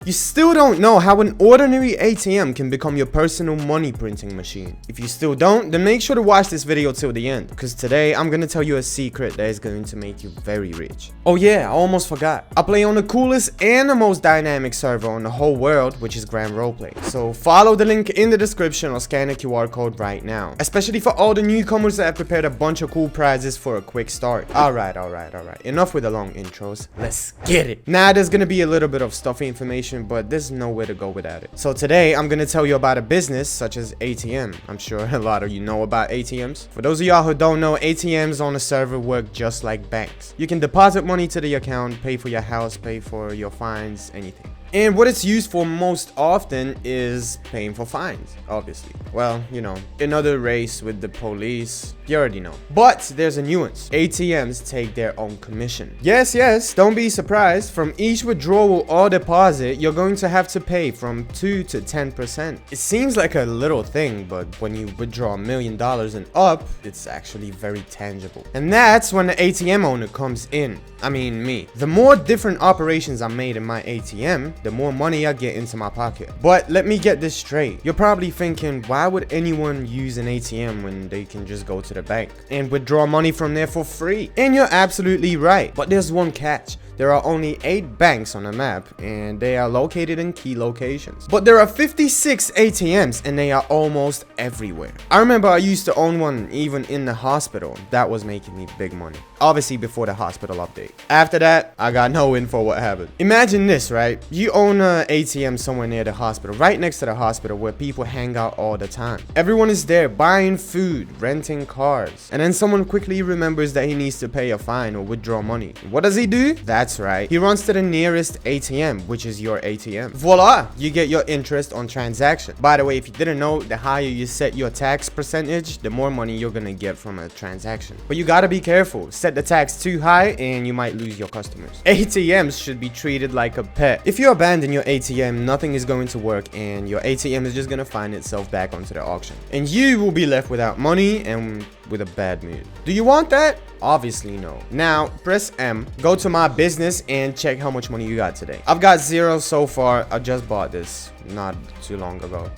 You still don't know how an ordinary ATM can become your personal money printing machine. If you still don't, then make sure to watch this video till the end, because today I'm gonna tell you a secret that is going to make you very rich. Oh yeah, I almost forgot. I play on the coolest and the most dynamic server on the whole world, which is Grand Roleplay. So follow the link in the description or scan the QR code right now. Especially for all the newcomers that have prepared a bunch of cool prizes for a quick start. Alright. Enough with the long intros. Let's get it. Now there's gonna be a little bit of stuffy information, but there's nowhere to go without it. So today I'm gonna tell you about a business such as ATM. I'm sure a lot of you know about ATMs. For those of y'all who don't know, ATMs on a server work just like banks. You can deposit money to the account, pay for your house, pay for your fines, anything. And what it's used for most often is paying for fines, obviously. Well, you know, another race with the police, you already know. But there's a nuance. ATMs take their own commission. Yes, don't be surprised. From each withdrawal or deposit, you're going to have to pay from 2 to 10%. It seems like a little thing, but when you withdraw $1 million and up, it's actually very tangible. And that's when the ATM owner comes in. I mean, me. The more different operations I made in my ATM, the more money I get into my pocket. But let me get this straight. You're probably thinking, why would anyone use an ATM when they can just go to the bank and withdraw money from there for free? And you're absolutely right. But there's one catch. There are only 8 banks on the map, and they are located in key locations. But there are 56 ATMs, and they are almost everywhere. I remember I used to own one even in the hospital. That was making me big money. Obviously before the hospital update. After that, I got no info what happened. Imagine this, right? You own an ATM somewhere near the hospital, right next to the hospital where people hang out all the time. Everyone is there buying food, renting cars. And then someone quickly remembers that he needs to pay a fine or withdraw money. What does he do? That's right. He runs to the nearest ATM, which is your ATM. Voila! You get your interest on transaction. By the way, if you didn't know, the higher you set your tax percentage, the more money you're gonna get from a transaction. But you gotta be careful. Set the tax too high and you might lose your customers. ATMs should be treated like a pet. If you abandon your ATM, nothing is going to work and your ATM is just gonna find itself back onto the auction. And you will be left without money and with a bad mood. Do you want that? Obviously no. Now press M, go to my business and check how much money you got today. I've got 0 so far. I just bought this not too long ago.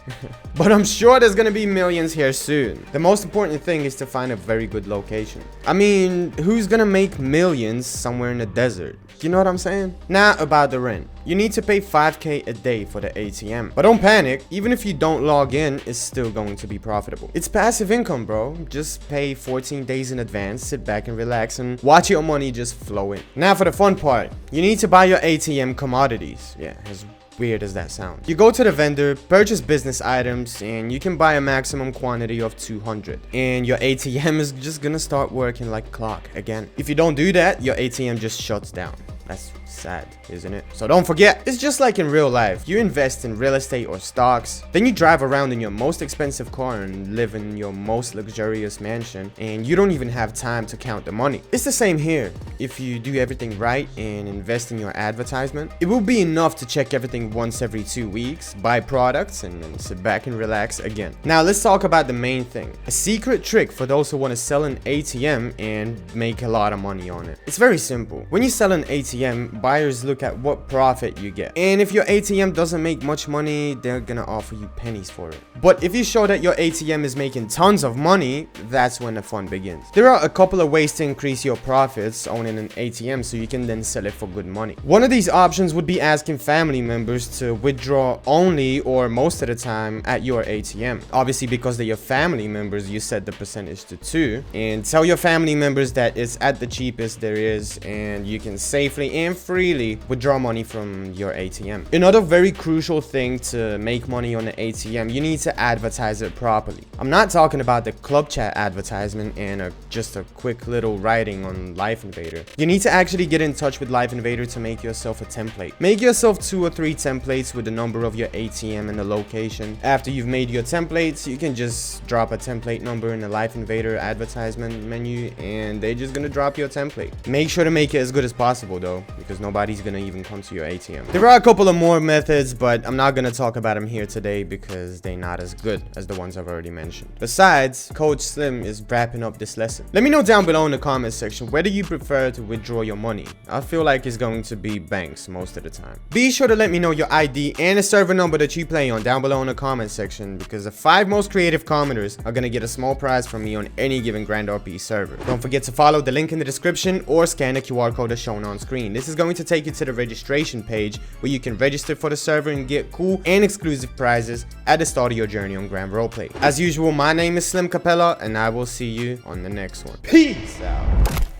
But I'm sure there's gonna be millions here soon. The most important thing is to find a very good location. I mean, who's gonna make millions somewhere in the desert? You know what I'm saying? Now about the rent. You need to pay $5K a day for the ATM. But don't panic, even if you don't log in, it's still going to be profitable. It's passive income, bro. Just pay 14 days in advance, sit back and relax and watch your money just flow in. Now for the fun part. You need to buy your ATM commodities. Yeah, as weird as that sounds. You go to the vendor, purchase business items, and you can buy a maximum quantity of 200. And your ATM is just gonna start working like a clock again. If you don't do that, your ATM just shuts down. That's sad, isn't it? So don't forget, it's just like in real life. You invest in real estate or stocks, then you drive around in your most expensive car and live in your most luxurious mansion, and you don't even have time to count the money. It's the same here. If you do everything right and invest in your advertisement, it will be enough to check everything once every 2 weeks, buy products, and then sit back and relax again. Now let's talk about the main thing. A secret trick for those who want to sell an ATM and make a lot of money on it. It's very simple. When you sell an ATM, buyers look at what profit you get. And if your ATM doesn't make much money, they're gonna offer you pennies for it. But if you show that your ATM is making tons of money, that's when the fun begins. There are a couple of ways to increase your profits owning an ATM so you can then sell it for good money. One of these options would be asking family members to withdraw only or most of the time at your ATM. Obviously, because they're your family members, you set the percentage to 2 and tell your family members that it's at the cheapest there is and you can safely and freely withdraw money from your ATM. Another very crucial thing to make money on the ATM, you need to advertise it properly. I'm not talking about the club chat advertisement and just a quick little writing on Life Invader. You need to actually get in touch with Life Invader to make yourself a template. Make yourself 2 or 3 templates with the number of your ATM and the location. After you've made your templates, you can just drop a template number in the Life Invader advertisement menu and they're just gonna drop your template. Make sure to make it as good as possible though. though, because nobody's gonna even come to your ATM. There are a couple of more methods, but I'm not gonna talk about them here today because they're not as good as the ones I've already mentioned. Besides, Coach Slim is wrapping up this lesson. Let me know down below in the comment section whether you prefer to withdraw your money. I feel like it's going to be banks most of the time. Be sure to let me know your ID and the server number that you play on down below in the comment section, because the 5 most creative commenters are gonna get a small prize from me on any given Grand RP server. Don't forget to follow the link in the description or scan the QR code as shown on screen. This is going to take you to the registration page where you can register for the server and get cool and exclusive prizes at the start of your journey on Grand Roleplay. As usual, my name is Slim Capella, and I will see you on the next one. Peace out.